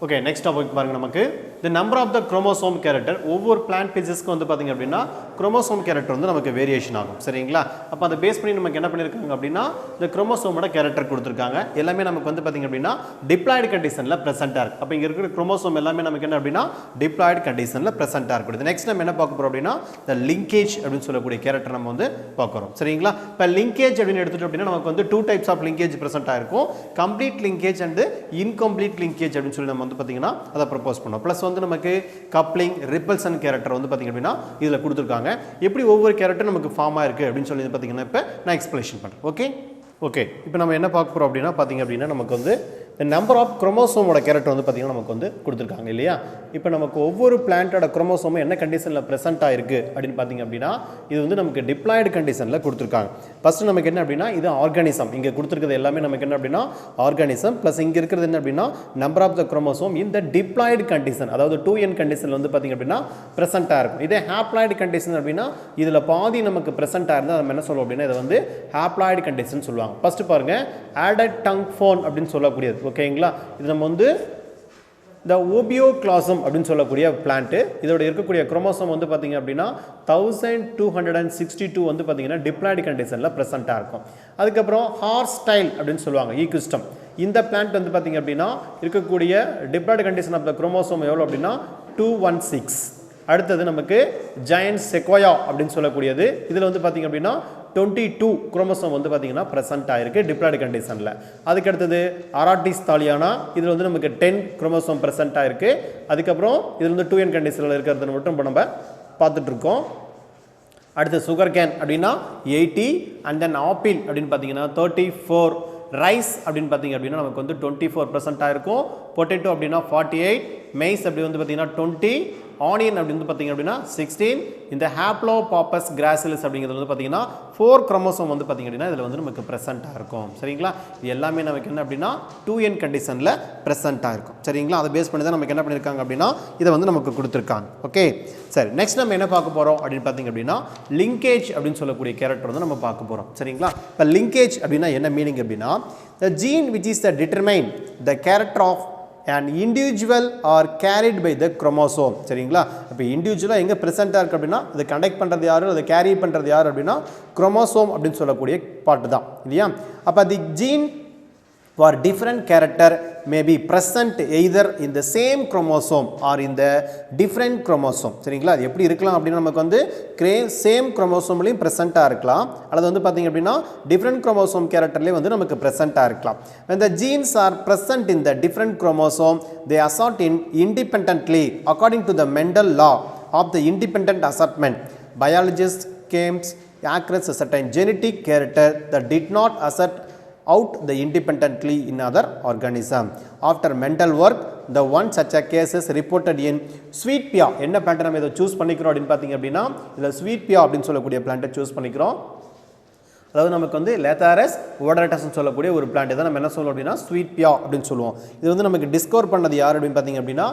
Okay, next topic பாருங்க நமக்கு the number of the chromosome character ஒவ்வொரு plant phases-க்கு வந்து பாத்தீங்க அப்படினா chromosome character வந்து நமக்கு வேரியேஷன் ஆகும் சரிங்களா அப்ப அத பேஸ் பண்ணி நமக்கு என்ன பண்ணிருக்காங்க அப்படினா இந்த chromosome-ஓட character கொடுத்திருக்காங்க எல்லாமே நமக்கு வந்து பாத்தீங்க அப்படினா diploid condition-ல present-ஆ இருக்கு அப்ப இங்க இருக்கிற chromosome எல்லாமே நமக்கு என்ன அப்படினா diploid condition-ல present-ஆ இருக்கு next நம்ம என்ன பார்க்க போறோம் அப்படினா the linkage அப்படினு சொல்லக்கூடிய character நம்ம வந்து பார்க்கறோம் சரிங்களா இப்ப linkage அப்படினு எடுத்துட்டோம் அப்படினா நமக்கு வந்து two types of linkage present-ஆ இருக்கும் complete linkage and incomplete linkage அப்படினு சொல்லி நம்ம வந்து பாத்தீங்கன்னா அத ப்ரோபோஸ் பண்ணோம் ப்ளஸ் வந்து நமக்கு கப்ளிங் ரிப்பல்ஷன் கேரக்டர் வந்து பாத்தீங்க அப்படினா இதுல கொடுத்திருக்காங்க எப்படி ஒவ்வொரு கேரக்டர் நமக்கு ஃபார்ம் ஆயிருக்கு அப்படினு சொல்லி பாத்தீங்கன்னா இப்ப நான் எக்ஸ்பிளேஷன் பண்றேன் ஓகே இப்போ நம்ம என்ன பார்க்க போறோம் அப்படினா பாத்தீங்க அப்படினா நமக்கு வந்து the number of chromosome ஓட கேரக்டர் வந்து பாத்தீங்கன்னா நமக்கு வந்து கொடுத்திருக்காங்க இல்லையா இப்போ நமக்கு ஒவ்வொரு பிளான்ட்டோட குரோமோசோம் என்ன கண்டிஷன்ல பிரசன்ட் ஆயிருக்கு அப்படினு பாத்தீங்க அப்படினா இது வந்து நமக்கு டிப்ளாய்டு கண்டிஷன்ல கொடுத்திருக்காங்க ஃபர்ஸ்ட் நமக்கு என்ன அப்படினா இது ஆர்கானிசம் இங்க கொடுத்திருக்கிறது எல்லாமே நமக்கு என்ன அப்படினா ஆர்கானிசம் ப்ளஸ் இங்க இருக்குது என்ன அப்படினா number of the chromosome in the diploid condition அதாவது 2n கண்டிஷன்ல வந்து பாத்தீங்க அப்படினா பிரசன்ட் ஆயிருக்கும் இதே ஹாப்ளாய்டு கண்டிஷன் அப்படினா இதுல பாதி நமக்கு பிரசன்ட் ஆயிருந்தா நம்ம என்ன சொல்றோம் அப்படினா இது வந்து ஹாப்ளாய்டு கண்டிஷன் சொல்லுவாங்க ஃபர்ஸ்ட் பாருங்க ஆடட் டங் ஃபோன் அப்படினு சொல்லக்கூடியது ஓகேங்களா இது நம்ம வந்து the obioclasm அப்படினு சொல்லக்கூடிய பிளான்ட் இதோட இருக்கக்கூடிய குரோமோசோம் வந்து பாத்தீங்க அப்படினா 1262 வந்து பாத்தீங்கன்னா டிப்ளாய்டு கண்டிஷன்ல பிரசன்ட்டா இருக்கும் அதுக்கு அப்புறம் ஹார்ஸ் ஸ்டைல் அப்படினு சொல்வாங்க ஈக்விஸ்டம் இந்த பிளான்ட் வந்து பாத்தீங்க அப்படினா இருக்கக்கூடிய diploid condition of the chromosome எவ்வளவு அப்படினா 216 அடுத்து நமக்கு ஜெயன்ட் செக்வாயா அப்படினு சொல்லக்கூடியது இதுல வந்து பாத்தீங்க அப்படினா 22 குரோமோசோம் வந்து பாத்தீங்கன்னா பிரசன்ட் ஆயிருக்கு டிப்ளாய்டு கண்டிஷன்ல அதுக்கு அடுத்து ஆராட்டிஸ் தாலியானா இதுல வந்து நமக்கு 10 குரோமோசோம் பிரசன்ட் ஆயிருக்கு அதுக்கு அப்புறம் இதுல வந்து 2n கண்டிஷன்ல இருக்குறது மட்டும் நம்ம பார்த்துட்டு இருக்கோம் அடுத்து சுகர் கேன் அப்படினா 80 and then ஆப்பிள் அப்படினு பாத்தீங்கன்னா 34 ரைஸ் அப்படினு பாத்தீங்க அப்படினா நமக்கு வந்து 24% ஆயிருக்கும் பொட்டேட்டோ அப்படினா 48 மெய்ஸ் அப்படி வந்து பாத்தீங்கன்னா 20 ஆனியன் அப்படி வந்து பாத்தீங்க அப்படினா 16 இந்த ஹாப்ளோபாப்பஸ் கிராசிலிஸ் அப்படிங்கிறது வந்து பாத்தீங்கன்னா 4 குரோமோசோம் வந்து பாத்தீங்க அப்படினா இதுல வந்து நமக்கு பிரசன்ட்டா இருக்கும் சரிங்களா இது எல்லாமே நமக்கு என்ன அப்படினா 2n கண்டிஷன்ல பிரசன்ட்டா இருக்கும் சரிங்களா அதை பேஸ் பண்ணி தான் நமக்கு என்ன பண்ணிருக்காங்க அப்படினா இத வந்து நமக்கு கொடுத்திருக்காங்க ஓகே சரி நெக்ஸ்ட் நம்ம என்ன பார்க்க போறோம் அப்படினு பாத்தீங்க அப்படினா லிங்கேஜ் அப்படினு சொல்லக்கூடிய கேரக்டர் வந்து நம்ம பார்க்க போறோம் சரிங்களா இப்ப லிங்கேஜ் அப்படினா என்ன மீனிங் அப்படினா the gene which is the determine the character of an individual are carried by the chromosome சரிங்களா அப்ப இன்டிவிஜுவலா எங்க பிரசன்ட்டா இருக்கு அப்படினா அது கண்டக்ட் பண்றது யாரு அது கேரி பண்றது யாரு அப்படினா குரோமோசோம் அப்படினு சொல்லக்கூடிய பார்ட் தான் இல்லையா அப்ப the gene for different character may be present either in the same chromosome or in the different chromosome சரிங்களா அது எப்படி இருக்கலாம் அப்படினா நமக்கு வந்து சேம் குரோமோசோம்லயும் பிரசன்ட்டா இருக்கலாம் அல்லது வந்து பாத்தீங்க அப்படினா different chromosome characterலயே வந்து நமக்கு பிரசன்ட்டா இருக்கலாம் when the genes are present in the different chromosome they assert independently according to the Mendel law of the independent assortment biologists came across a certain genetic character that did not assert out the independently in other organism after mental work the one such a cases reported in sweet pea என்ன plant நம்ம இத choose பண்ணிக்கிறோம் அப்படினு பாத்தீங்க அப்படினா இதுல sweet pea அப்படினு சொல்லக்கூடிய plant சூஸ் பண்ணிக்கிறோம் அதாவது நமக்கு வந்து லேத்தாரஸ் ஓடரட்டஸ் னு சொல்லக்கூடிய ஒரு plant இத நம்ம என்ன சொல்றோம் அப்படினா sweet pea அப்படினு சொல்லுவோம் இது வந்து நமக்கு டிஸ்கவர் பண்ணது யார் அப்படினு பாத்தீங்க அப்படினா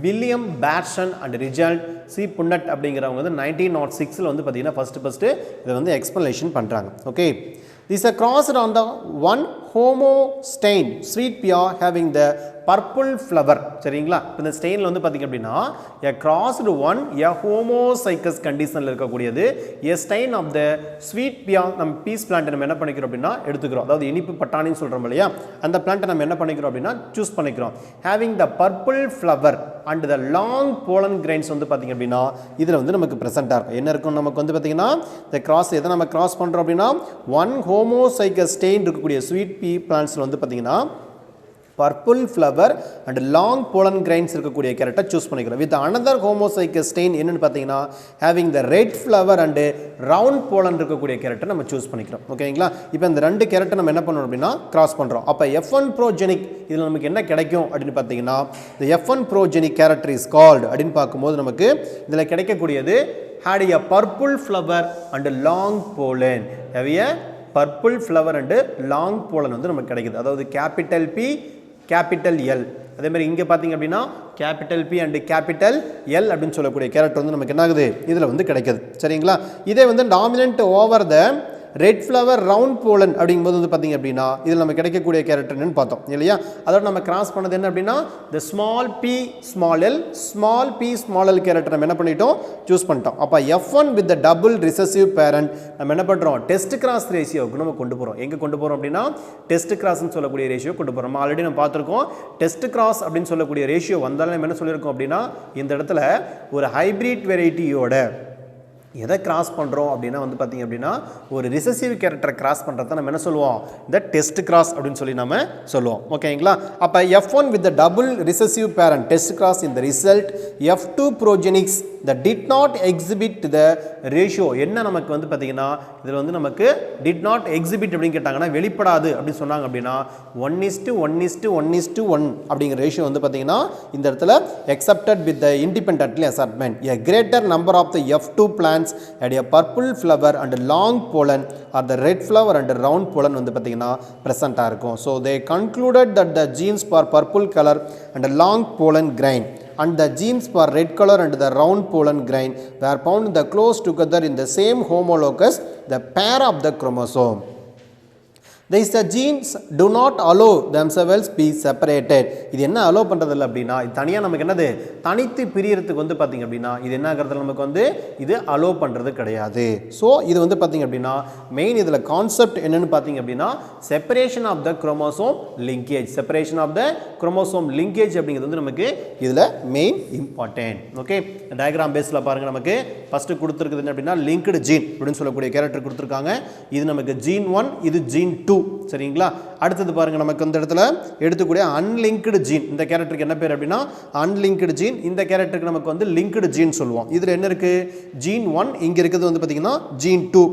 William Bateson and Richard C Punnett அப்படிங்கறவங்க வந்து 1906 ல வந்து பாத்தீங்கன்னா ஃபர்ஸ்ட் இத வந்து எக்ஸ்பிளனேஷன் பண்றாங்க okay this is crossed on the one homostained sweet pea having the purple flower சரிங்களா இந்த ஸ்டெயின்ல வந்து பாத்தீங்க அப்படினா a crossed one a homozygous conditionல இருக்கக்கூடியது a stain of the sweet pea நம்ம பீஸ் பிளான்ட் நம்ம என்ன பண்ணிக்கிறோம் அப்படினா எடுத்துக்கிறோம் அதாவது இனிப்பு பட்டாணின்னு சொல்றோம் இல்லையா அந்த பிளான்ட் நம்ம என்ன பண்ணிக்கிறோம் அப்படினா சூஸ் பண்ணிக்கிறோம் having the purple flower and the long pollen grains வந்து பாத்தீங்க அப்படினா இதுல வந்து நமக்கு பிரசன்ட்டா இருக்கும் என்ன இருக்கும் நமக்கு வந்து பாத்தீங்கன்னா the cross எதை நம்ம கிராஸ் பண்றோம் அப்படினா one homozygous stain இருக்கக்கூடிய sweet pea plants வந்து பாத்தீங்கன்னா purple flower and long pollen grains இருக்கக்கூடிய கேரக்டர் சூஸ் பண்ணிக்கிறோம் with another homozygous stain என்னன்னு பாத்தீங்கன்னா having the red flower and round pollen இருக்கக்கூடிய கேரக்டர் நம்ம சூஸ் பண்ணிக்கிறோம் ஓகேங்களா இப்போ இந்த ரெண்டு கேரக்டர் நம்ம என்ன பண்றோம் அப்படினா கிராஸ் பண்றோம் அப்ப F1 progenic இதுல நமக்கு என்ன கிடைக்கும் அப்படினு பாத்தீங்கன்னா the F1 progenic character is called அப்படினு பாக்கும்போது நமக்கு இதுல கிடைக்கக்கூடியது had a purple flower and long pollen have a purple flower and long pollen வந்து நமக்கு கிடைக்குது அதாவது கேபிட்டல் P கேபிட்டல் L அதே மாதிரி இங்க பாத்தீங்க அப்படினா capital P and capital L அப்படினு சொல்லக்கூடிய கேரக்டர் வந்து நமக்கு என்ன ஆகுது இதுல வந்து கிடைக்குது சரிங்களா இதே வந்து dominant over the red flower round pollen அப்படிங்கும்போது வந்து பார்த்தீங்க அப்படின்னா இதில் நம்ம கிடைக்கக்கூடிய கேரக்டர் என்னன்னு பார்த்தோம் இல்லையா. அதோட நம்ம கிராஸ் பண்ணது என்ன அப்படின்னா the small p small l character நம்ம என்ன பண்ணிட்டோம் சூஸ் பண்ணிட்டோம். அப்போ F1 with the double recessive parent நம்ம என்ன பண்ணுறோம் டெஸ்ட் கிராஸ் ரேஷியோவுக்கு நம்ம கொண்டு போகிறோம். எங்கே கொண்டு போகிறோம் அப்படின்னா டெஸ்ட் கிராஸ்ன்னு சொல்லக்கூடிய ரேஷியோ கொண்டு போகிறோம். நம்ம ஆல்ரெடி நம்ம பார்த்துருக்கோம் டெஸ்ட் கிராஸ் அப்படின்னு சொல்லக்கூடிய ரேஷியோ வந்தாலும் நம்ம என்ன சொல்லியிருக்கோம் அப்படின்னா இந்த இடத்துல ஒரு ஹைப்ரிட் வெரைட்டியோட எதை கிராஸ் பண்ணுறோம் அப்படின்னா வந்து பார்த்தீங்க அப்படின்னா ஒரு ரிசசிவ் கேரக்டரை கிராஸ் பண்ணுறத நம்ம என்ன சொல்லுவோம் இந்த டெஸ்ட் கிராஸ் அப்படின்னு சொல்லி நம்ம சொல்லுவோம். ஓகேங்களா. அப்போ F1 with the double recessive parent test cross in the result F2 progenies that did not exhibit the ratio என்ன நமக்கு வந்து பார்த்தீங்கன்னா இதில் வந்து நமக்கு did not exhibit அப்படின்னு கேட்டாங்கன்னா வெளிப்படாது அப்படின்னு சொன்னாங்க அப்படின்னா 1:1:1:1 அப்படிங்கிற ரேஷியோ வந்து பார்த்தீங்கன்னா இந்த இடத்துல accepted with the independently assortment a greater number of the F2 plants had a purple flower and long pollen or the red flower and round pollen வந்து பார்த்தீங்கன்னா present இருக்கும். So they concluded that the genes for purple color and long pollen grain and the genes for red color and the round pollen grain were found the close together in the same homologous the pair of the chromosome. These genes do not allow themselves be separated. இது என்ன allow பண்ணுறதில்ல அப்படின்னா இது தனியாக நமக்கு என்னது தனித்து பிரியறதுக்கு வந்து பார்த்திங்க அப்படின்னா இது என்ன ஆகிறதுல நமக்கு வந்து இது அலோ பண்ணுறது கிடையாது. ஸோ இது வந்து பார்த்திங்க அப்படின்னா மெயின் இதில் கான்செப்ட் என்னென்னு பார்த்திங்க அப்படின்னா separation of the chromosome linkage அப்படிங்கிறது வந்து நமக்கு இதில் மெயின் இம்பார்ட்டன்ட். ஓகே டயக்ராம் பேஸில் பாருங்கள் நமக்கு ஃபஸ்ட்டு கொடுத்துருக்குது என்ன அப்படின்னா லிங்க்டு ஜீன் அப்படின்னு சொல்லக்கூடிய கேரக்டர் கொடுத்துருக்காங்க. இது நமக்கு ஜீன் 1 இது ஜீன் 2 சரிங்களா. அடுத்தது பாருங்க நமக்கு இந்த இடத்துல எடுத்துக்கூடிய அன்லிங்க்டு ஜீன் இந்த கேரக்டருக்கு என்ன பேர் அப்படின்னா அன்லிங்க்டு ஜீன். இந்த கேரக்டருக்கு நமக்கு வந்து லிங்க்டு ஜீன் சொல்லுவோம். இதில் என்ன இருக்கு ஜீன் 1 இங்கே இருக்குது வந்து பார்த்தீங்கன்னா ஜீன் 2.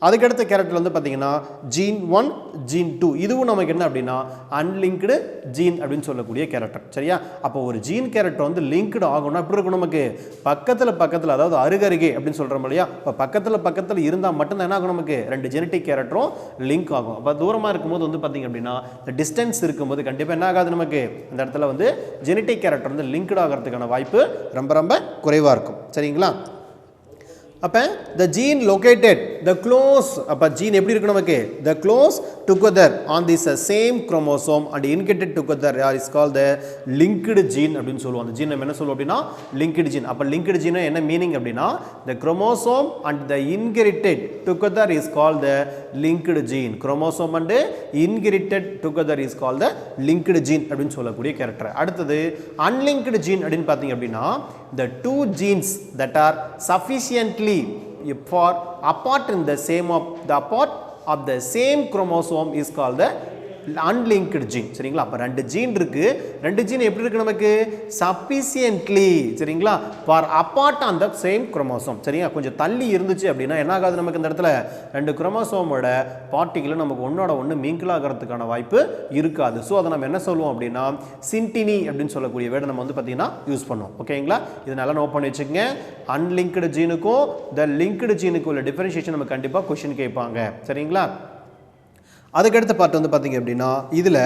அதுக்கடுத்த கேரக்டர் வந்து பார்த்தீங்கன்னா ஜீன் 1 ஜீன் 2 இதுவும் நமக்கு என்ன அப்படின்னா அன்லிங்க்டு ஜீன் அப்படின்னு சொல்லக்கூடிய கேரக்டர் சரியா. அப்போ ஒரு ஜீன் கேரக்டர் வந்து லிங்க்டு ஆகும்னா எப்படி இருக்கும் நமக்கு பக்கத்தில் அதாவது அருகருகே அப்படின்னு சொல்கிறோம் இல்லையா. இப்போ பக்கத்தில் இருந்தால் மட்டும்தான் என்ன ஆகும் நமக்கு ரெண்டு ஜெனட்டிக் கேரக்டரும் லிங்க் ஆகும். அப்போ தூரமாக இருக்கும்போது வந்து பார்த்தீங்க அப்படின்னா இந்த டிஸ்டன்ஸ் இருக்கும்போது கண்டிப்பாக என்ன ஆகாது நமக்கு அந்த இடத்துல வந்து ஜெனட்டிக் கேரக்டர் வந்து லிங்க்டு ஆகிறதுக்கான வாய்ப்பு ரொம்ப குறைவாக இருக்கும் சரிங்களா. அப்போ the gene located the close அப்போ ஜீன் எப்படி இருக்கு நமக்கு the close together on this same chromosome and inserted together is called the linked gene அப்படின்னு சொல்லுவோம். அந்த ஜீன் நம்ம என்ன சொல்லுவோம் அப்படின்னா linked gene. அப்போ linked gene என்ன மீனிங் அப்படின்னா the chromosome and the inherited together is called the linked gene. chromosome and inherited together is called the linked gene அப்படின்னு சொல்லக்கூடிய கேரக்டர். அடுத்தது unlinked gene அப்படின்னு பார்த்தீங்க அப்படின்னா the two genes that are sufficiently for apart in the same of the same chromosome is called the unlinked gene சரிங்களா. அப்போ ரெண்டு gene இருக்கு. ரெண்டு ஜீன் எப்படி இருக்கு நமக்கு சஃபிஷியன்ட்லி சரிங்களா for apart on the same chromosome சரிங்களா. கொஞ்சம் தள்ளி இருந்துச்சு அப்படின்னா என்ன ஆகாது நமக்கு இந்த இடத்துல ரெண்டு குரோமோசோமோட பார்ட்டிகளும் நமக்கு ஒன்னோட ஒன்று மிங்கிள் ஆகிறதுக்கான வாய்ப்பு இருக்காது. ஸோ அதை நம்ம என்ன சொல்லுவோம் அப்படின்னா சின்டினி அப்படின்னு சொல்லக்கூடிய வேர்டை நம்ம வந்து பார்த்தீங்கன்னா யூஸ் பண்ணுவோம். ஓகேங்களா. இது நல்லா நோட் பண்ணி வச்சுக்கோங்க. அன்லிங்க்டு ஜீனுக்கும் த லிங்க்டு ஜீனுக்கும் உள்ள டிஃபரன்ஷியேஷன் நம்ம கண்டிப்பாக கொஸ்டின் கேட்பாங்க சரிங்களா. அதுக்கடுத்த பார்ட் வந்து பார்த்தீங்க அப்படின்னா இதில்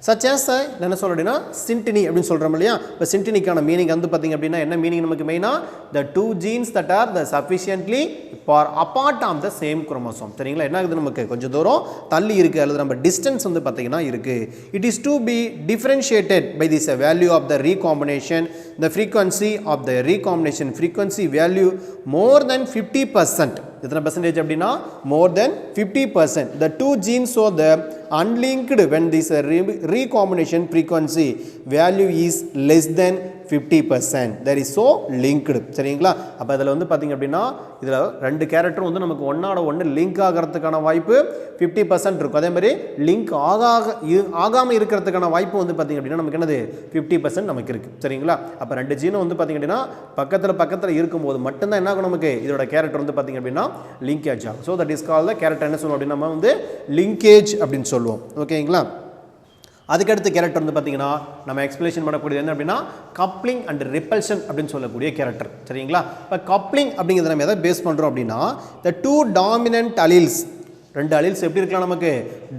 சச்சேஸ் என்ன சொல்கிறோம் அப்படின்னா சின்டினி அப்படின்னு சொல்கிறோம் இல்லையா. இப்போ சின்டினிக்கான மீனிங் வந்து பார்த்தீங்க அப்படின்னா என்ன மீனிங் நமக்கு மெயினாக the two jeans that R the sufficiently for apart of the same chromosome சரிங்களா. என்ன ஆகுது நமக்கு கொஞ்சம் தூரம் தள்ளி இருக்குது அல்லது நம்ம டிஸ்டன்ஸ் வந்து பார்த்தீங்கன்னா இருக்குது. It is to be differentiated by this value of the recombination the frequency of the recombination frequency value more than 50%. எத்தனை பர்சன்டேஜ் அப்படின்னா மோர் than 50%. the two genes show the unlinked when this recombination frequency value is less than 50%. that is so linked சரிங்களா. அப்போ இதில் வந்து பார்த்தீங்க அப்படின்னா இதில் ரெண்டு கேரக்டரும் வந்து நமக்கு ஒன்னோட ஒன்று லிங்க் ஆகிறதுக்கான வாய்ப்பு 50% இருக்கும். அதே மாதிரி லிங்க் ஆகாமல் இருக்கிறதுக்கான வாய்ப்பு வந்து பார்த்தீங்க அப்படின்னா நமக்கு என்னது 50% நமக்கு இருக்குது சரிங்களா. அப்போ ரெண்டு ஜீனும் வந்து பார்த்தீங்க அப்படின்னா பக்கத்தில் இருக்கும்போது மட்டும்தான் என்ன ஆகும் நமக்கு இதோட கேரக்டர் வந்து பார்த்தீங்க அப்படின்னா லிங்கேஜ் ஆகும். So that is called the character என்ன சொல்லுவோம் அப்படின்னா நம்ம வந்து லிங்கேஜ் அப்படின்னு சொல்லுவோம். ஓகேங்களா. அதுக்கடுத்த கேரக்டர் வந்து பார்த்தீங்கன்னா நம்ம எக்ஸ்பிளேஷன் பண்ணக்கூடியது என்ன அப்படின்னா கப்ளிங் அண்ட் ரிப்பல்ஷன் அப்படின்னு சொல்லக்கூடிய கேரக்டர் சரிங்களா. இப்போ கப்ளிங் அப்படிங்கிறத நம்ம எதை பேஸ் பண்ணுறோம் அப்படின்னா த டூ டாமினன்ட் அலீல்ஸ் ரெண்டு அலீல்ஸ் எப்படி இருக்கலாம் நமக்கு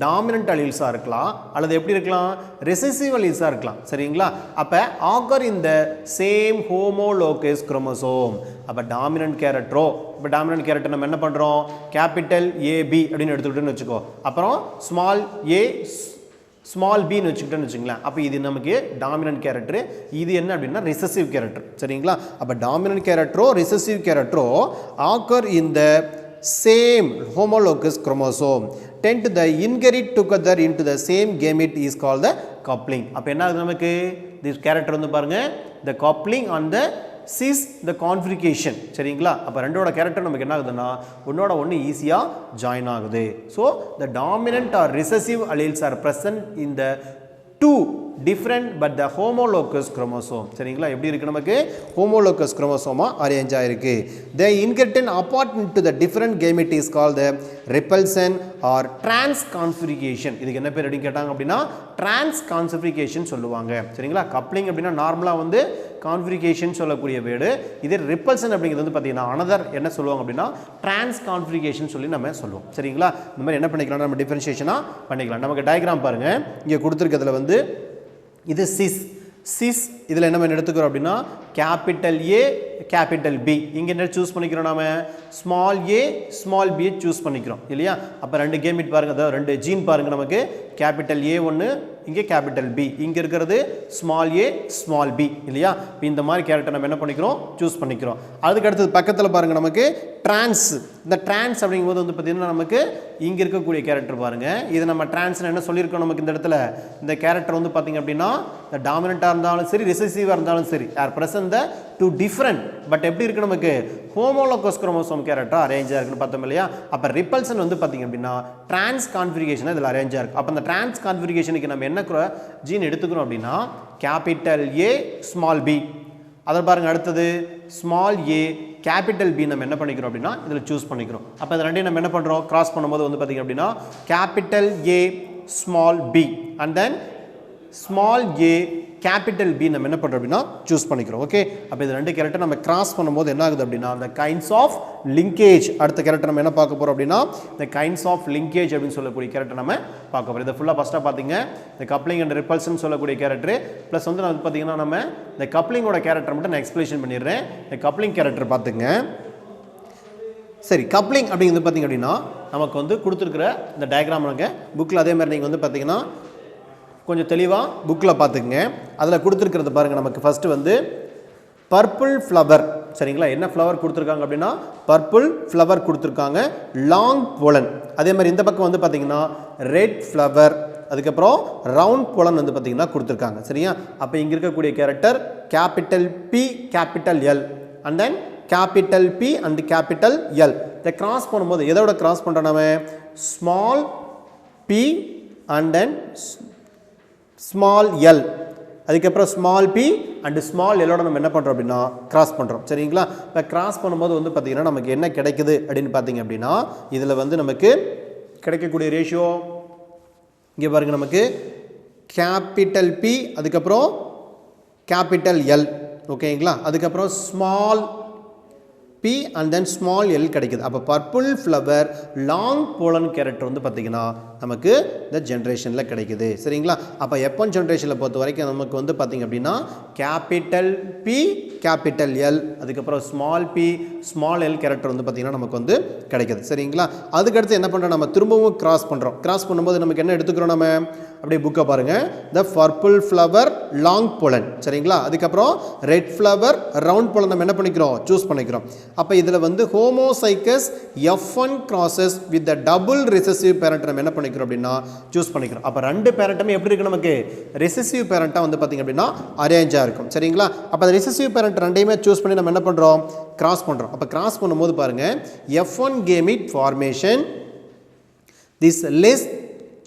டாமினன்ட் அலீல்ஸாக இருக்கலாம் அல்லது எப்படி இருக்கலாம் ரெசசிவ் அலீல்ஸாக இருக்கலாம் சரிங்களா அப்போ ஆக்கர் இந்த சேம் ஹோமோலோகஸ் குரோமோசோம் அப்போ டாமினன்ட் கேரக்டரோ இப்போ டாமினன்ட் கேரக்டர் நம்ம என்ன பண்ணுறோம் கேபிட்டல் ஏபி அப்படின்னு எடுத்துக்கிட்டோன்னு வச்சுக்கோ அப்புறம் ஸ்மால் ஏ ஸ்மால் பின்னு வச்சுக்கிட்டோன்னு வச்சுங்களேன் அப்போ இது நமக்கு டாமினன்ட் கேரக்டர் இது என்ன அப்படின்னா ரிசசிவ் கேரக்டர் சரிங்களா அப்போ டாமினன்ட் கேரக்டரோ ரிசசிவ் கேரக்டரோ ஆக்கர் இந்த same homologous chromosome tend to the inherit together into the same gamete is called the coupling அப்போ என்ன ஆகுது நமக்கு this character வந்து பாருங்க the coupling on the cis the conjugation சரிங்களா அப்போ ரெண்டோட கேரக்டர் நமக்கு என்ன ஆகுதுன்னா ஒன்னோட ஒன்று ஈஸியாக ஜாயின் ஆகுது so the dominant or recessive alleles are present in the two different but the homologous chromosome சரிங்களா எப்படி இருக்கு நமக்கு homologous chromosome அரேஞ்ச் ஆயிருக்கு they inherit apart into the different gamete is called the repulsion or transconjugation இதுக்கு என்ன பேர் அப்படி கேட்டாங்க அப்படின்னா transconjugation சொல்லுவாங்க சரிங்களா coupling அப்படின்னா நார்மலா வந்து conjugation சொல்லக்கூடிய வேர்டு இது repulsion அப்படிங்கிறது வந்து பாத்தீங்கன்னா another என்ன சொல்லுவாங்க அப்படின்னா transconjugation சொல்லி நம்ம சொல்லுவோம் சரிங்களா இந்த மாதிரி என்ன பண்ணிக்கலாம் நம்ம டிஃபரன்ஷியேஷனா பண்ணிக்கலாம் நமக்கு டயகிராம் பாருங்க இங்க கொடுத்திருக்கிறதுல வந்து இது சிஸ் இதில் என்ன எடுத்துக்கிறோம் அப்படின்னா கேபிட்டல் ஏ கேபிட்டல் பி இங்கே என்ன சூஸ் பண்ணிக்கிறோம் நாம ஸ்மால் ஏ ஸ்மால் பியை சூஸ் பண்ணிக்கிறோம் இல்லையா அப்போ ரெண்டு கேமிட் பாருங்க அதாவது ரெண்டு ஜீன் பாருங்க நமக்கு கேபிட்டல் ஏ ஒன்று இங்கே கேபிட்டல் பி இங்கே இருக்கிறது ஸ்மால் ஏ ஸ்மால் பி இல்லையா இப்போ இந்த மாதிரி கேரக்டர் நம்ம என்ன பண்ணிக்கிறோம் சூஸ் பண்ணிக்கிறோம் அதுக்கு அடுத்தது பக்கத்தில் பாருங்க நமக்கு டிரான்ஸ் இந்த டிரான்ஸ் அப்படிங்கும்போது வந்து பார்த்தீங்கன்னா நமக்கு இங்கே இருக்கக்கூடிய கேரக்டர் பாருங்க இது நம்ம டிரான்ஸ்னு என்ன சொல்லியிருக்கோம் நமக்கு இந்த இடத்துல இந்த கேரக்டர் வந்து பார்த்தீங்க அப்படின்னா இந்த டாமினண்ட்டாக இருந்தாலும் சரி ரிசசிவாக இருந்தாலும் சரி are present the two different but எப்படி இருக்கு நமக்கு ஹோமோலோகஸ் குரோமோசோம் கேரக்டர் அரேஞ்சாக இருக்குன்னு பார்த்தோம் இல்லையா அப்போ ரிப்பல்சன் வந்து பார்த்தீங்க அப்படின்னா டிரான்ஸ் கான்ஃபிகரேஷன் இதில் அரேஞ்சாக இருக்குது அப்போ அந்த டிரான்ஸ் கான்ஃபிகரேஷனுக்கு நம்ம என்ன ஜீன் எடுத்துக்கிறோம் அப்படின்னா கேபிட்டல் ஏ ஸ்மால் பி அதை பாருங்க அடுத்தது ஸ்மால் ஏ கேபிட்டல் பி நம்ம என்ன பண்ணிக்கிறோம் அப்படின்னா இதில் சூஸ் பண்ணிக்கிறோம் அப்போ இந்த ரெண்டையும் நம்ம என்ன பண்ணுறோம் கிராஸ் பண்ணும்போது வந்து பார்த்தீங்க அப்படின்னா capital A small B and then small A capital B நம்ம என்ன பண்ணுறோம் அப்படின்னா சூஸ் பண்ணிக்கிறோம் ஓகே அப்போ இது ரெண்டு கேரக்டர் நம்ம கிராஸ் பண்ணும்போது என்ன ஆகுது அப்படின்னா அந்த கைண்ட்ஸ் ஆஃப் லிங்கேஜ் அடுத்த கேரக்டர் நம்ம என்ன பார்க்க போகிறோம் அப்படின்னா இந்த கைண்ட்ஸ் ஆஃப் லிங்கேஜ் அப்படின்னு சொல்லக்கூடிய கேரக்டர் நம்ம பார்க்க போகிறோம் இதை ஃபுல்லாக ஃபஸ்ட்டாக பார்த்தீங்க இந்த கப்ளிங் அண்ட் ரிப்பல்சன் சொல்லக்கூடிய கேரக்டர் ப்ளஸ் வந்து நான் பார்த்தீங்கன்னா நம்ம இந்த கப்ளிங்கோட கேரக்டர் மட்டும் நான் எக்ஸ்பிளேஷன் பண்ணிடுறேன் இந்த கப்ளிங் கேரக்டர் பார்த்துங்க சரி கப்ளிங் அப்படிங்கிறது பார்த்தீங்க அப்படின்னா நமக்கு வந்து கொடுத்துருக்கிற இந்த டயக்ராம் நமக்கு புக்கில் அதே மாதிரி நீங்கள் வந்து பார்த்தீங்கன்னா கொஞ்சம் தெளிவாக புக்கில் பார்த்துக்குங்க அதில் கொடுத்துருக்கிறது பாருங்கள் நமக்கு ஃபஸ்ட்டு வந்து பர்பிள் ஃப்ளவர் சரிங்களா என்ன ஃப்ளவர் கொடுத்துருக்காங்க அப்படின்னா பர்பிள் ஃப்ளவர் கொடுத்துருக்காங்க லாங் போலன் அதே மாதிரி இந்த பக்கம் வந்து பார்த்தீங்கன்னா ரெட் ஃப்ளவர் அதுக்கப்புறம் ரவுண்ட் போலன் வந்து பார்த்தீங்கன்னா கொடுத்துருக்காங்க சரியா அப்போ இங்கே இருக்கக்கூடிய character capital P capital L and then capital P and capital L இதை கிராஸ் பண்ணும்போது எதோட கிராஸ் பண்ணுறோம் நம்ம small B and then small L அதுக்கப்புறம் ஸ்மால் பி அண்ட் ஸ்மால் எல்லோட நம்ம என்ன பண்ணுறோம் அப்படின்னா கிராஸ் பண்ணுறோம் சரிங்களா இப்போ கிராஸ் பண்ணும்போது வந்து பார்த்திங்கன்னா நமக்கு என்ன கிடைக்குது அப்படின்னு பார்த்தீங்க அப்படின்னா இதில் வந்து நமக்கு கிடைக்கக்கூடிய ரேஷியோ இங்கே பாருங்கள் நமக்கு கேபிட்டல் பி அதுக்கப்புறம் கேபிட்டல் எல் ஓகேங்களா அதுக்கப்புறம் small B and then small L கிடைக்குது அப்போ purple flower long pollen character வந்து பார்த்திங்கன்னா நமக்கு இந்த ஜென்ரேஷனில் கிடைக்குது சரிங்களா அப்போ எப்பன் ஜென்ரேஷனில் பொறுத்த வரைக்கும் நமக்கு வந்து பார்த்திங்க அப்படின்னா கேபிட்டல் பி கேபிட்டல் எல் அதுக்கப்புறம் small P small L character வந்து பார்த்திங்கன்னா நமக்கு வந்து கிடைக்குது சரிங்களா அதுக்கடுத்து என்ன பண்ணுறோம் நம்ம திரும்பவும் கிராஸ் பண்ணுறோம் கிராஸ் பண்ணும்போது நமக்கு என்ன எடுத்துக்கிறோம் நம்ம அப்படியே புக்கை பாருங்கள் த பர்பிள் ஃப்ளவர் லாங் போலன் சரிங்களா அதுக்கப்புறம் ரெட் ஃப்ளவர் ரவுண்ட் போலன் நம்ம என்ன பண்ணிக்கிறோம் சூஸ் பண்ணிக்கிறோம் அப்போ இதில் வந்து homozygous F1 crosses with the double recessive parent நம்ம என்ன பண்ணிக்கிறோம் அப்படின்னா சூஸ் பண்ணிக்கிறோம் அப்போ ரெண்டு பேரண்ட்டுமே எப்படி இருக்கு நமக்கு ரெசசிவ் பேரண்ட்டாக வந்து பார்த்திங்க அப்படின்னா அரேஞ்சாக இருக்கும் சரிங்களா அப்போ அந்த ரெசசிவ் பேரண்ட் ரெண்டையுமே சூஸ் பண்ணி நம்ம என்ன பண்ணுறோம் கிராஸ் பண்ணுறோம் அப்போ கிராஸ் பண்ணும்போது பாருங்கள் F1 gamete formation this less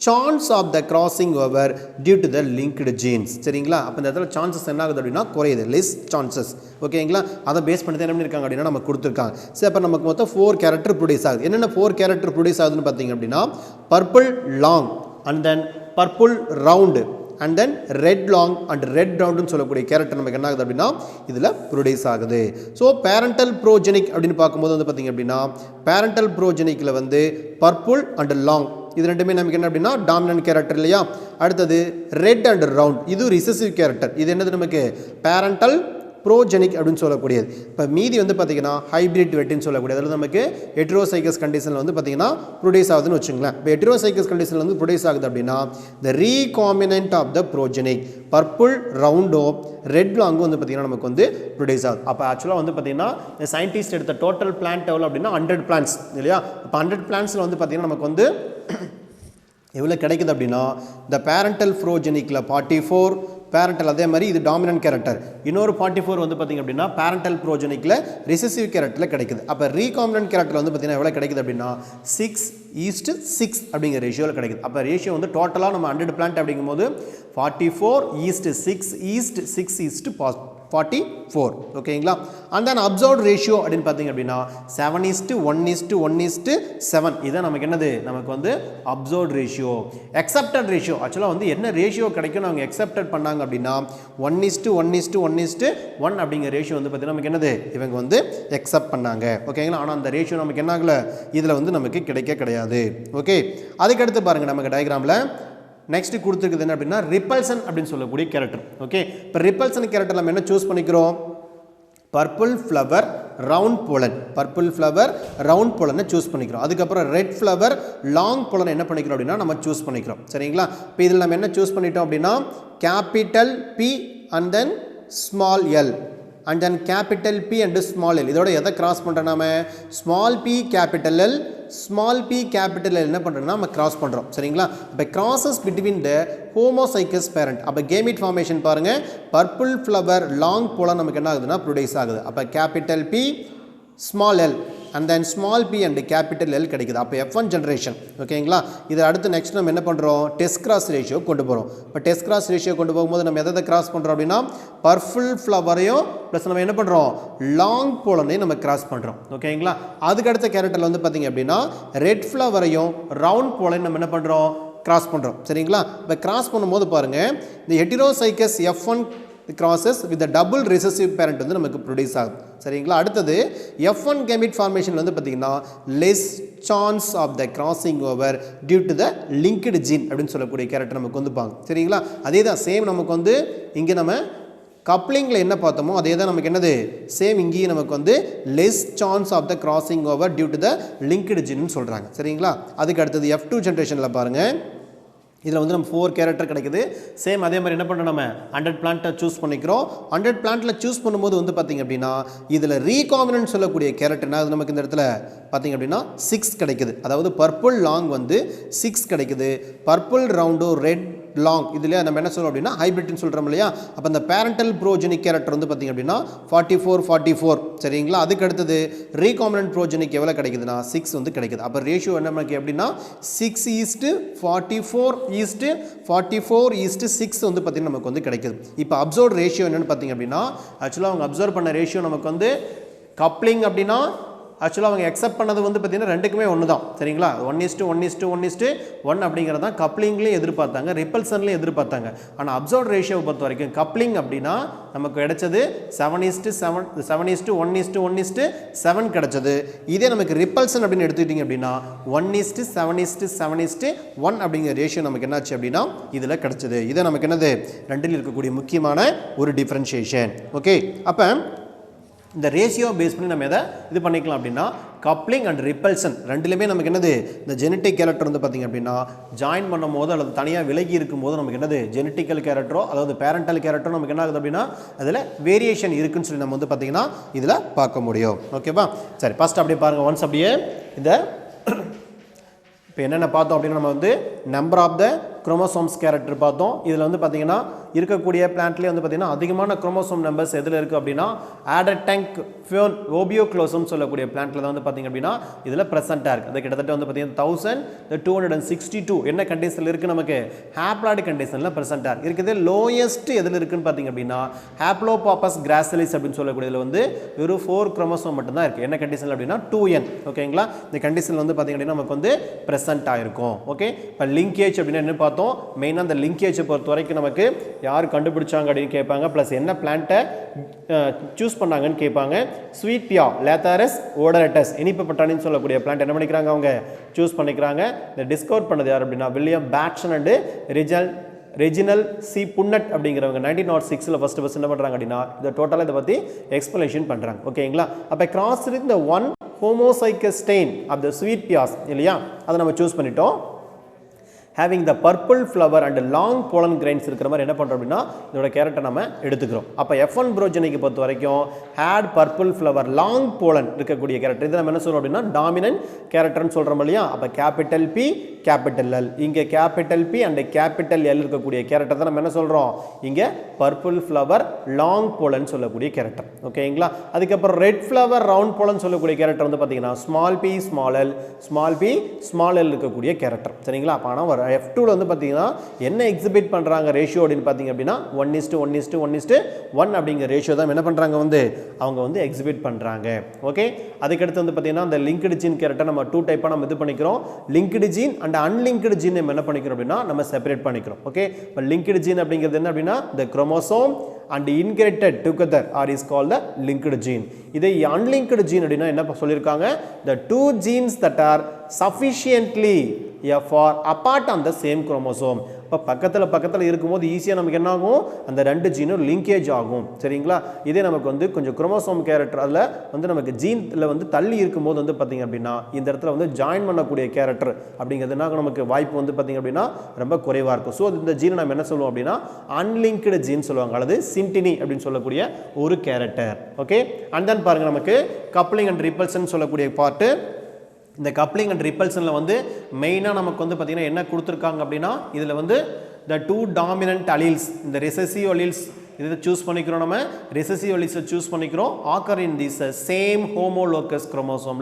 chance of the crossing over due to the linked genes சரிங்களா அப்போ இந்த இடத்துல சான்சஸ் என்ன ஆகுது அப்படின்னா குறையுது லெஸ் சான்சஸ் ஓகேங்களா அதை பேஸ் பண்ணி தான் என்ன பண்ணியிருக்காங்க அப்படின்னா நம்ம கொடுத்துருக்காங்க சரி அப்போ நமக்கு மொத்தம் 4 கேரக்டர் ப்ரொடியூஸ் ஆகுது என்னென்ன 4 கேரக்டர் ப்ரொடியூஸ் ஆகுதுன்னு பார்த்தீங்க அப்படின்னா purple long and then purple round and then red long and red ரவுண்டுன்னு சொல்லக்கூடிய கேரக்டர் நமக்கு என்ன ஆகுது அப்படின்னா இதில் ப்ரொடியூஸ் ஆகுது. ஸோ பேரண்டல் ப்ரோஜெனிக் அப்படின்னு பார்க்கும்போது வந்து பார்த்திங்க அப்படின்னா பேரண்டல் ப்ரோஜெனிக்கில் வந்து பர்பிள் அண்ட் லாங் இது ரெண்டுமே நமக்கு என்ன அப்படின்னா டாமினன்ட் கேரக்டர் இல்லையா. அடுத்தது ரெட் அண்ட் ரவுண்ட் இது ரிசசிவ் கேரக்டர். இது என்னது நமக்கு பேரண்டல் ப்ரோஜெனிக் அப்படின்னு சொல்லக்கூடியது. இப்போ மீதி வந்து பார்த்திங்கன்னா ஹைப்ரிட் வெட்டின்னு சொல்லக்கூடியது அதில் நமக்கு ஹெட்ரோசைகஸ் கண்டிஷனில் வந்து பார்த்திங்கன்னா ப்ரொடியூஸ் ஆகுதுன்னு வச்சுங்களேன். இப்போ ஹெட்ரோசைகஸ் கண்டிஷனில் வந்து ப்ரொடியூஸ் ஆகுது அப்படின்னா the recombinant of the progenic purple ரவுண்டோ ரெட் லாங்கும் வந்து பார்த்திங்கன்னா நமக்கு வந்து ப்ரொடியூஸ் ஆகுது. அப்போ ஆக்சுவலாக வந்து பார்த்திங்கன்னா இந்த சயின்டிஸ்ட் எடுத்த டோட்டல் பிளான்ட் எவ்வளோ அப்படின்னா 100 பிளான்ஸ் இல்லையா. இப்போ 100 பிளான்ஸில் வந்து பார்த்திங்கன்னா நமக்கு வந்து எவ்வளோ கிடைக்குது அப்படின்னா இந்த பேரண்டல் ப்ரோஜெனிக்கில் 44 பேரண்டல் அதே மாதிரி இது டாமினன்ட் கேரக்டர். இன்னொரு 44 வந்து பார்த்திங்க அப்படின்னா பேரண்டல் ப்ரோஜெனிக்கில் ரிசசிவ் கேரக்டரில் கிடைக்குது. அப்போ ரீகாம்பினன்ட் கேரக்டர் வந்து பார்த்திங்கன்னா எவ்வளோ கிடைக்குது அப்படின்னா 6:6 அப்படிங்கிற ரேஷியோவில் கிடைக்குது. அப்போ ரேஷியோ வந்து டோட்டலாக நம்ம 100 பிளான்ட் அப்படிங்கும்போது 44:6:6:44 ஓகேங்களா. அண்ட் தென் அப்சர்வ்ட் ரேஷியோ அப்படின்னு பார்த்திங்க அப்படின்னா 7:1:1:7 இதான் நமக்கு என்னது நமக்கு வந்து அப்சர்வ்ட் ரேஷியோ. அக்செப்டட் ரேஷியோ ஆக்சுவலாக வந்து என்ன ரேஷியோ கிடைக்கும் அவங்க அக்செப்டட் பண்ணாங்க அப்படின்னா 1:1:1:1 அப்படிங்கிற ரேஷியோ வந்து பார்த்திங்கன்னா நமக்கு என்னது இவங்க வந்து அக்செப்ட் பண்ணாங்க ஓகேங்களா. ஆனால் அந்த ரேஷியோ நமக்கு என்ன ஆகலை இதில் வந்து நமக்கு கிடையாது. ஓகே, அதுக்கடுத்து பாருங்கள் நமக்கு டயக்ராமில் நெக்ஸ்ட் கொடுத்துருக்குது என்ன அப்படின்னா ரிப்பல்சன் அப்படின்னு சொல்லக்கூடிய கேரக்டர். ஓகே, இப்போ ரிப்பல்சன் கேரக்டர் நம்ம என்ன சூஸ் பண்ணிக்கிறோம் purple flower round pollen round போலனை சூஸ் பண்ணிக்கிறோம். அதுக்கப்புறம் ரெட் ஃப்ளவர் லாங் போலன் என்ன பண்ணிக்கிறோம் அப்படின்னா நம்ம சூஸ் பண்ணிக்கிறோம் சரிங்களா. இப்போ இதில் நம்ம என்ன சூஸ் பண்ணிட்டோம் அப்படின்னா capital P and then small L and then capital P and small l இதோட எதை கிராஸ் பண்ணுறோம் நாம small p capital L small p capital L என்ன பண்ணுறோம்னா நம்ம கிராஸ் பண்ணுறோம் சரிங்களா. இப்போ crosses between the homozygous parent அப்போ gamete formation பாருங்கள் purple flower long pollen நமக்கு என்ன ஆகுதுன்னா ப்ரொடியூஸ் ஆகுது. அப்போ capital P small l and then small p and capital L கிடைக்குது. அப்போ F1 ஜென்ரேஷன் ஓகேங்களா. இதை அடுத்து நெக்ஸ்ட் நம்ம என்ன பண்ணுறோம் டெஸ்ட் கிராஸ் ரேஷியோ கொண்டு போகிறோம். இப்போ டெஸ்ட் கிராஸ் ரேஷியோ கொண்டு போகும்போது நம்ம எதை கிராஸ் பண்ணுறோம் அப்படின்னா பர்பிள் ஃப்ளவரையும் ப்ளஸ் நம்ம என்ன பண்ணுறோம் லாங் போலனையும் நம்ம கிராஸ் பண்ணுறோம் ஓகேங்களா. அதுக்கு அடுத்த கேரக்டரில் வந்து பார்த்திங்க அப்படின்னா ரெட் ஃப்ளவரையும் ரவுண்ட் போலையும் நம்ம என்ன பண்ணுறோம் கிராஸ் பண்ணுறோம் சரிங்களா. இப்போ கிராஸ் பண்ணும்போது பாருங்கள் இந்த heterozygous F1 crosses with the double recessive parent வந்து நமக்கு ப்ரொடியூஸ் ஆகுது சரிங்களா. அடுத்தது F1 gamete formation வந்து பார்த்தீங்கன்னா less chance of the crossing over due to the linked gene அப்படின்னு சொல்லக்கூடிய கேரக்டர் நமக்கு வந்துப்பாங்க சரிங்களா. அதே தான் சேம் நமக்கு வந்து இங்கே நம்ம கப்ளிங்கில் என்ன பார்த்தோமோ அதே தான் நமக்கு என்னது சேம் இங்கேயும் நமக்கு வந்து less chance of the crossing over due to the linked ஜீன்னு சொல்கிறாங்க சரிங்களா. அதுக்கு அடுத்தது F2 ஜென்ரேஷனில் பாருங்கள் இதில் வந்து நம்ம 4 கேரக்டர் கிடைக்குது. சேம் அதே மாதிரி என்ன பண்ணுறோம் நம்ம 100 பிளான்ட்டை சூஸ் பண்ணிக்கிறோம். 100 பிளான்ட்டில் சூஸ் பண்ணும்போது வந்து பார்த்திங்க அப்படின்னா இதில் ரீகாம்பினன்ட் சொல்லக்கூடிய கேரக்டர்னா அது நமக்கு இந்த இடத்துல பார்த்திங்க அப்படின்னா 6 கிடைக்குது. அதாவது பர்பிள் லாங் வந்து 6 கிடைக்குது. பர்பிள் ரவுண்டோ ரெட் லாங் இதில் நம்ம என்ன சொல்கிறோம் அப்படின்னா ஹைப்ரிட்னு சொல்கிறோம் இல்லையா. அப்போ இந்த பேரண்டல் ப்ரோஜெனிக் கேரக்டர் வந்து பார்த்திங்க அப்படின்னா 44 சரிங்களா. அதுக்கு அடுத்தது ரீகாம்பினன்ட் ப்ரோஜெனிக் எவ்வளோ கிடைக்குதுன்னா 6 வந்து கிடைக்குது. அப்போ ரேஷியோ என்ன நமக்கு எப்படின்னா 6:44:6 வந்து பார்த்திங்கன்னா நமக்கு வந்து கிடைக்குது. இப்போ அப்சர்வ் ரேஷியோ என்னென்னு பார்த்திங்க அப்படின்னா ஆக்சுவலாக அவங்க அப்சர்வ் பண்ண ரேஷியோ நமக்கு வந்து கப்ளிங் அப்படின்னா ஆக்சுவலாக அவங்க எக்ஸப்ட் பண்ணது வந்து பார்த்திங்கன்னா ரெண்டுக்குமே ஒன்று தான் சரிங்களா. 1:1:1 அப்படிங்கிறது தான் கப்ளிங்லேயும் எதிர்பார்த்தாங்க ரிப்பல்சன்லேயும் எதிர்பார்த்தாங்க. ஆனால் அப்சர்வ் ரேஷியோவை பொறுத்த வரைக்கும் கப்ளிங் அப்படின்னா நமக்கு கிடைச்சது 7:1:1:7 கிடைச்சது. இதே நமக்கு ரிப்பல்சன் அப்படின்னு எடுத்துக்கிட்டிங்க அப்படின்னா 1:7:7:1 அப்படிங்கிற ரேஷியோ நமக்கு என்னாச்சு அப்படின்னா இதில் கிடைச்சது. இதை நமக்கு என்னது ரெண்டில் இருக்கக்கூடிய முக்கியமான ஒரு டிஃப்ரென்ஷியேஷன். ஓகே, அப்போ இந்த ரேஷியோ பேஸ் பண்ணி நம்ம எதை இது பண்ணிக்கலாம் அப்படின்னா கப்ளிங் அண்ட் ரிப்பல்சன் ரெண்டுலேயுமே நமக்கு என்னது இந்த ஜெனட்டிக் கேரக்டர் வந்து பார்த்திங்க அப்படின்னா ஜாயின் பண்ணும் போது அல்லது தனியாக விலகி இருக்கும்போது நமக்கு என்னது ஜெனட்டிக்கல் கேரக்டரோ அதாவது பேரண்டல் கேரக்டரோ நமக்கு என்ன ஆகுது அப்படின்னா அதில் வேரியேஷன் இருக்குன்னு சொல்லி நம்ம வந்து பார்த்திங்கன்னா இதில் பார்க்க முடியும். ஓகேவா, சரி ஃபஸ்ட் அப்படியே பாருங்கள் ஒன்ஸ் அப்படியே இதை இப்போ என்னென்ன பார்த்தோம் அப்படின்னா நம்ம வந்து number of the chromosomes character பார்த்தோம். இதில் வந்து பார்த்திங்கன்னா இருக்கக்கூடிய பிளான்ட்லேயே வந்து பார்த்தீங்கன்னா அதிகமான குரோமோசோம் நம்பர்ஸ் எதில் இருக்குது அப்படின்னா ஆடர்டங்க் ஃபியோன் ஓபியோக்ளோசம் சொல்லக்கூடிய பிளான்ட்டில் தான் வந்து பார்த்தீங்க அப்படின்னா இதில் ப்ரெசென்ட்டாக இருக்குது. அது கிட்டத்தட்ட வந்து பார்த்தீங்கன்னா 1262 என்ன கண்டிஷனில் இருக்குது, நமக்கு ஹேப்ளாய்டு கண்டிஷனில் ப்ரெசென்ட்டாக இருக்குது. லோயஸ்ட் எதில் இருக்குன்னு பார்த்தீங்க அப்படின்னா ஹேப்லோபாப்பஸ் கிராசிலிஸ் அப்படின்னு சொல்லக்கூடியதில் வந்து வெறும் 4 குரோமோசோம் மட்டும்தான் இருக்குது. என்ன கண்டிஷனில் அப்படின்னா 2n. ஓகேங்களா, இந்த கண்டிஷனில் வந்து பார்த்தீங்க அப்படின்னா நமக்கு வந்து ப்ரெசென்ட்டாக இருக்கும். ஓகே, இப்போ லிங்கேஜ் அப்படின்னா என்ன பார்த்தோம், மெயினாக அந்த லிங்கேஜை பொறுத்த வரைக்கும் நமக்கு யார் கண்டுபிடிச்சாங்க அப்படின்னு கேட்பாங்க, ப்ளஸ் என்ன பிளான்ட்டை சூஸ் பண்ணாங்கன்னு கேட்பாங்க. ஸ்வீட் பியா லேத்தாரஸ் ஓடரட்டஸ் இனிப்பு பட்டாணின்னு சொல்லக்கூடிய பிளான்ட் என்ன பண்ணிக்கிறாங்க, அவங்க சூஸ் பண்ணிக்கிறாங்க. இந்த டிஸ்கவர் பண்ணது யார் அப்படின்னா William Bateson and Reginald C புன்னட் அப்படிங்கிறவங்க 1906 ஃபர்ஸ்ட் என்ன பண்ணுறாங்க அப்படின்னா இந்த டோட்டலாக இதை பற்றி எக்ஸ்பிளனேஷன் பண்ணுறாங்க. ஓகேங்களா, அப்போ கிராஸ் இந்த one homozygous stain of the sweet peas இல்லையா, அதை நம்ம சூஸ் பண்ணிட்டோம். having the purple flower and long pollen grains இருக்கிற மாதிரி என்ன பண்ணுறோம் அப்படின்னா இதோட கேரட்டை நம்ம எடுத்துக்கிறோம். அப்போ F1 புரோஜனிக்கு பொறுத்த வரைக்கும் had purple flower long pollen இருக்கக்கூடிய கேரக்டர் இதை நம்ம என்ன சொல்கிறோம் அப்படின்னா டாமினன்ட் கேரக்டர்னு சொல்கிறோம் இல்லையா. அப்போ கேபிட்டல் P கேபிட்டல் L, இங்கே capital P and capital L இருக்கக்கூடிய கேரக்டர் தான் நம்ம என்ன சொல்கிறோம், இங்கே பர்பிள் ஃப்ளவர் லாங் போலன் சொல்லக்கூடிய கேரக்டர். ஓகேங்களா, அதுக்கப்புறம் ரெட் ஃப்ளவர் ரவுண்ட் போலன் சொல்லக்கூடிய கேரக்டர் வந்து பார்த்தீங்கன்னா small p small l small p small l இருக்கக்கூடிய கேரக்டர். சரிங்களா, அப்போ ஆனால் F2ல வந்து பார்த்தீங்கன்னா என்ன எக்ஸிபிட் பண்ணுறாங்க ரேஷியோ அப்படின்னு பார்த்தீங்க அப்படின்னா 1:1:1:1 அப்படிங்கிற ரேஷியோ தான் என்ன பண்ணுறாங்க வந்து அவங்க வந்து எக்ஸிபிட் பண்ணுறாங்க. ஓகே, அதுக்கடுத்து வந்து பார்த்தீங்கன்னா இந்த லிங்க்டு ஜீன் கேரக்டர் நம்ம 2 டைப்பாக நம்ம இது பண்ணிக்கிறோம். Linked gene and unlinked gene நம்ம என்ன பண்ணிக்கிறோம் அப்படின்னா நம்ம செப்பரேட் பண்ணிக்கிறோம். ஓகே, இப்போ லிங்க்டு ஜீன் அப்படிங்கிறது என்ன அப்படின்னா the chromosome and inherited together or is called the linked gene. இதை unlinked gene அப்படின்னா என்ன சொல்லியிருக்காங்க, the two genes that are sufficiently far apart on the same chromosome. இப்போ பக்கத்தில் இருக்கும்போது ஈஸியாக நமக்கு என்ன ஆகும், அந்த 2 ஜீனும் லிங்கேஜ் ஆகும். சரிங்களா, இதே நமக்கு வந்து கொஞ்சம் குரோமோசோம் கேரக்டர் அதில் வந்து நமக்கு ஜீனில் வந்து தள்ளி இருக்கும்போது வந்து பார்த்திங்க அப்படின்னா இந்த இடத்துல வந்து ஜாயின் பண்ணக்கூடிய கேரக்டர் அப்படிங்கிறதுனால நமக்கு வாய்ப்பு வந்து பார்த்திங்க அப்படின்னா ரொம்ப குறைவாக இருக்கும். ஸோ இந்த ஜீனை நம்ம என்ன சொல்லுவோம் அப்படின்னா அன்லிங்க்டு ஜீன் சொல்லுவாங்க, அல்லது சின்டினி அப்படின்னு சொல்லக்கூடிய ஒரு கேரக்டர். ஓகே, அண்ட் தென் பாருங்கள் நமக்கு கப்ளிங் அண்ட் ரிப்பல்சன் சொல்லக்கூடிய பார்ட்டு. இந்த கப்ளிங் அண்ட் ரிப்பல்சனில் வந்து மெயினாக நமக்கு வந்து பார்த்திங்கன்னா என்ன கொடுத்துருக்காங்க அப்படின்னா இதில் வந்து the two dominant alleles, இந்த recessive alleles இதை சூஸ் பண்ணிக்கிறோம். நம்ம recessive alleles சூஸ் பண்ணிக்கிறோம். occur in this same homologous chromosome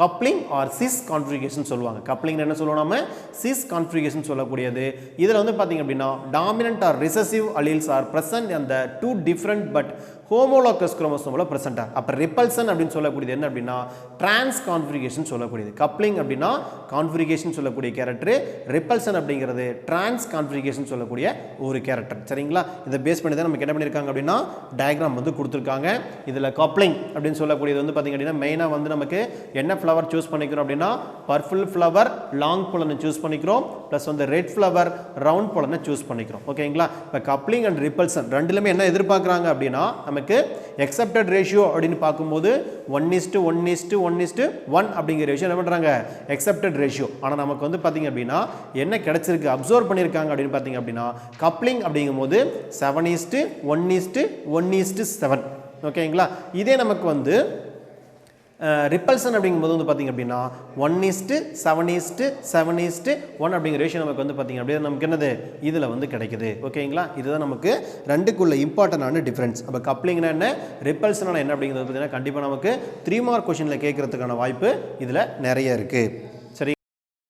coupling or cis conjugation சொல்லுவாங்க. coupling என்ன சொல்லுவோம், நம்ம cis conjugation சொல்லக்கூடியது. இதில் வந்து பார்த்தீங்க அப்படின்னா dominant or recessive alleles are present in the two different but homologous chromosome present. அப்போ repulsion அப்படின்னு சொல்லக்கூடியது என்ன அப்படின்னா trans conjugation சொல்லக்கூடியது. coupling அப்படின்னா conjugation சொல்லக்கூடிய கேரக்டர், repulsion அப்படிங்கிறது trans conjugation சொல்லக்கூடிய ஒரு கேரக்டர். சரிங்களா, இதை பேஸ் பண்ணி தான் நமக்கு என்ன பண்ணியிருக்காங்க அப்படின்னா டயக்ராம் வந்து கொடுத்துருக்காங்க. இதில் கப்ளிங் அப்படின்னு சொல்லக்கூடியது வந்து பார்த்தீங்க அப்படின்னா மெயினாக வந்து நமக்கு என்ன ஃப்ளவர் சூஸ் பண்ணிக்கிறோம் அப்படின்னா பர்பிள் ஃப்ளவர் லாங் போலனை சூஸ் பண்ணிக்கிறோம், ப்ளஸ் வந்து ரெட் ஃப்ளவர் ரவுண்ட் போலனை சூஸ் பண்ணிக்கிறோம். ஓகேங்களா, இப்போ கப்ளிங் அண்ட் ரிப்பல்சன் ரெண்டுலேயுமே என்ன எதிர்பார்க்குறாங்க அப்படின்னா நமக்கு எக்ஸப்டட் ரேஷியோ அப்படின்னு பார்க்கும்போது 1:1:1 அப்படிங்கிற ரேஷியோ என்ன பண்ணுறாங்க எக்ஸப்டட் ரேஷியோ. ஆனால் நமக்கு வந்து பார்த்தீங்க அப்படின்னா என்ன கிடைச்சிருக்கு அப்சர்வ் பண்ணியிருக்காங்க அப்படின்னு பார்த்தீங்க அப்படின்னா கப்ளிங் அப்படிங்கும்போது 7:1:1:7. ஓகேங்களா, இதே நமக்கு வந்து ரிப்பல்சன் அப்படிங்கும்போது வந்து பார்த்திங்க அப்படின்னா 1:7:7:1 அப்படிங்கிற ரேஷியோ நமக்கு வந்து பார்த்திங்க அப்படின்னா நமக்கு என்னது இதில் வந்து கிடைக்குது. ஓகேங்களா, இதுதான் நமக்கு ரெண்டுக்குள்ள இம்பார்ட்டண்டான டிஃப்ரென்ஸ். அப்போ கப்ளிங்னா என்ன, ரிப்பல்சனா என்ன அப்படிங்கிறது பார்த்தீங்கன்னா கண்டிப்பாக நமக்கு 3 மார்க் கொஷனில் கேட்கறதுக்கான வாய்ப்பு இதில் நிறைய இருக்குது.